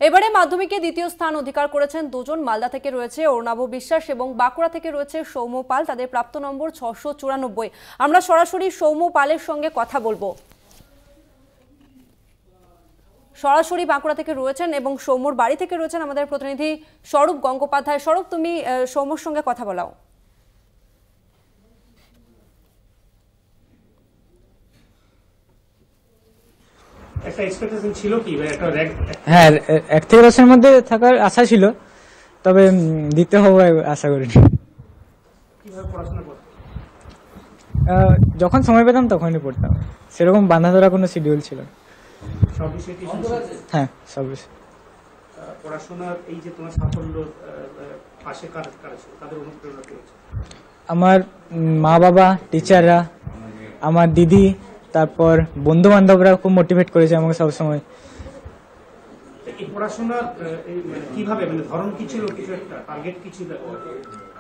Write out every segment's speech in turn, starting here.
এবারে মাধ্যমিকে দ্বিতীয় স্থান অধিকার করেছেন দুজন। মালদা থেকে রয়েছে অর্ণাভ বিশ্বাস এবং বাঁকুড়া থেকে রয়েছে সৌম্য পাল। তাদের প্রাপ্ত নম্বর 694। আমরা সরাসরি সৌম্য পালের সঙ্গে কথা বলবো। সরাসরি বাঁকুড়া থেকে রয়েছেন এবং সৌম্যর বাড়ি থেকে রয়েছেন আমাদের প্রতিনিধি স্বরূপ গঙ্গোপাধ্যায়। স্বরূপ, তুমি সৌম্যর সঙ্গে কথা বলাও। হ্যাঁ, 1 থেকে 10-এর মধ্যে থাকার আশা ছিল, তবে দিতে হবে আশা করিনি। যখন সময় পেতাম তখনই পড়তাম, সেরকম বাঁধা ধরা কোনো শিডিউল ছিল না। হ্যাঁ, সব বিষয়। আমার মা বাবা, টিচাররা, আমার দিদি, তারপর বন্ধু বান্ধবরা খুব মোটিভেট করেছে আমাকে সবসময়।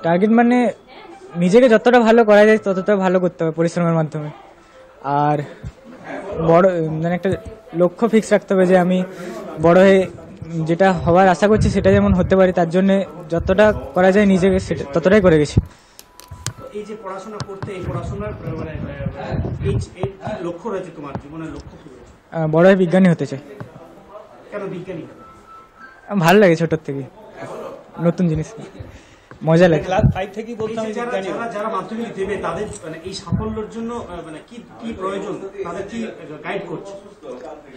টার্গেট মানে নিজেকে যতটা ভালো করা যায় ততটা ভালো করতে হবে পরিশ্রমের মাধ্যমে। আর বড় মানে একটা লক্ষ্য ফিক্স রাখতে হবে যে আমি বড় হয়ে যেটা হওয়ার আশা করছি সেটা যেমন হতে পারি, তার জন্য যতটা করা যায় নিজেকে সেটা ততটাই করে গেছি। এই যে পড়াশোনা করতে, এই পড়াশোনার মানে এই লক্ষ্য রয়েছে তোমার জীবনের লক্ষ্য কি রয়েছে? বড় হয়ে বিজ্ঞানী হতে চাই। কেন বিজ্ঞানী? ভালো লাগে ছোট থেকে, নতুন জিনিস মজা লাগে। ক্লাস 5 থেকেই বলতাম বিজ্ঞানী। যারা মাধ্যমিক দেবে তাদের মানে এই সাফল্যের জন্য মানে কি কি প্রয়োজন, তাদের কি গাইড করছে?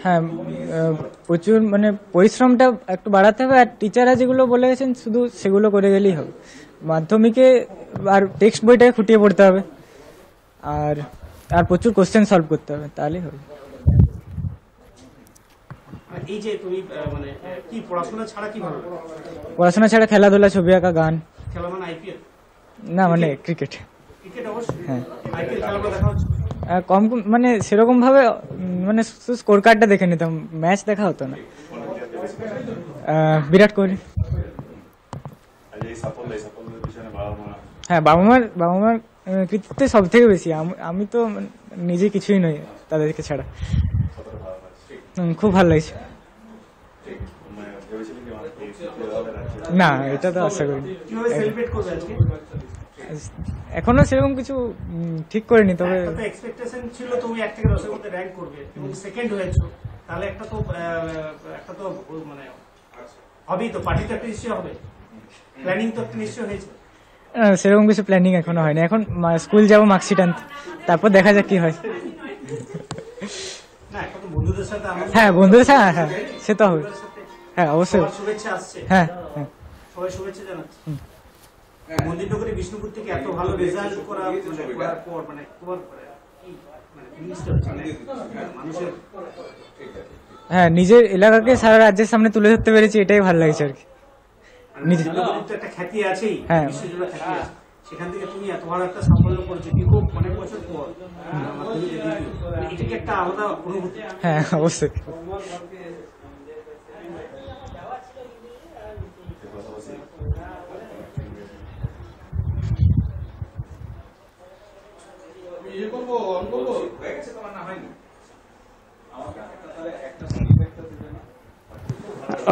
হ্যাঁ, প্রচুর মানে পরিশ্রমটা একটু বাড়াতে হবে, আর টিচাররা যেগুলো বলে গেছেন শুধু সেগুলো করে গেলেই হবে। মাধ্যমিকে আর টেক্সট বইটাকে খুঁটিয়ে পড়তে হবে, আর আর প্রচুর কোশ্চেন সলভ করতে হবে, তাহলেই হবে। এই যে তুমি মানে কি পড়াশোনা ছাড়া কি ভালো লাগে? পড়াশোনা ছাড়া খেলাধুলা, ছবি আঁকা, গান। খেলা মানে আইপিএল? না, মানে ক্রিকেট। ক্রিকেট অবশ্যই। হ্যাঁ, আইপিএল খেলাটা দেখা হচ্ছে? কম মানে সেরকম ভাবে মানে স্কোর কার্ডটা দেখে নিতাম, ম্যাচ দেখা হতো না। বিরাট কোহলি। হ্যাঁ, বাবা মার কৃতিত্ব সব থেকে বেশি। আমি তো নিজে কিছুই নই তাদেরকে ছাড়া। খুব ভালো লাগছে। না, এটা তো আশা করিনি। এখনো সেরকম কিছু ঠিক করিনি, তবে এক্সপেকটেশন ছিল তুমি 1 থেকে 10-এর মধ্যে র‍্যাঙ্ক করবে এবং সেকেন্ড হয়েছো, তাহলে একটা তো মানে হবেই তো, পার্টি তো একটা নিশ্চয় হবে, প্ল্যানিং তো একটা নিশ্চয় হয়েছে। সেরকম কিছু প্ল্যানিং এখনো হয়নি। এখন স্কুল যাবো, মার্কশিট আনতে, তারপর দেখা যাক কি হয়। হ্যাঁ, বন্ধুদের সাথে, হ্যাঁ সে তো হবে। হ্যাঁ, অবশ্যই। শুভেচ্ছা আসছে। হ্যাঁ হ্যাঁ, সবাই শুভেচ্ছা জানাচ্ছে। মন্দিরনগরী বিষ্ণুপুর থেকে এত ভালো রেজাল্ট করার পর মানে তোমার মানুষের, হ্যাঁ, নিজের এলাকাকে সারা রাজ্যের সামনে তুলে ধরতে পেরেছি, এটাই ভালো লাগছে আর কি। নিজের একটা খ্যাতি আছেই, হ্যাঁ, বিশ্বজুড়ে খ্যাতি আছে, সেখান থেকে তুমি এত বড় একটা সাফল্য করেছো দীর্ঘ অনেক বছর পর। এটা কি একটা আলাদা অনুভূতি? হ্যাঁ, অবশ্যই।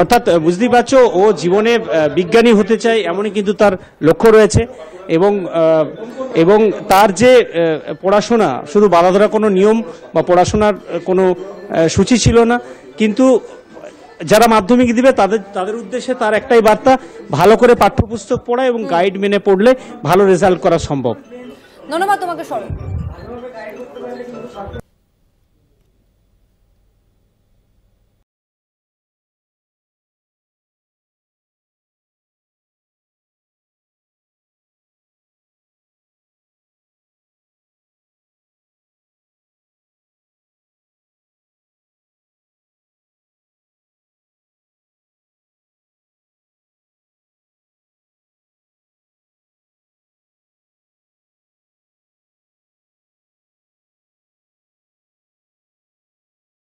অর্থাৎ বুঝতেই পারছো, ও জীবনে বিজ্ঞানী হতে চায় এমনই কিন্তু তার লক্ষ্য রয়েছে, এবং তার যে পড়াশোনা শুধু বাধা ধরা কোনো নিয়ম বা পড়াশোনার কোনো সূচি ছিল না, কিন্তু যারা মাধ্যমিক দিবে তাদের উদ্দেশ্যে তার একটাই বার্তা, ভালো করে পাঠ্যপুস্তক পড়া এবং গাইড মেনে পড়লে ভালো রেজাল্ট করা সম্ভব। ধন্যবাদ তোমাকে স্বরূপ।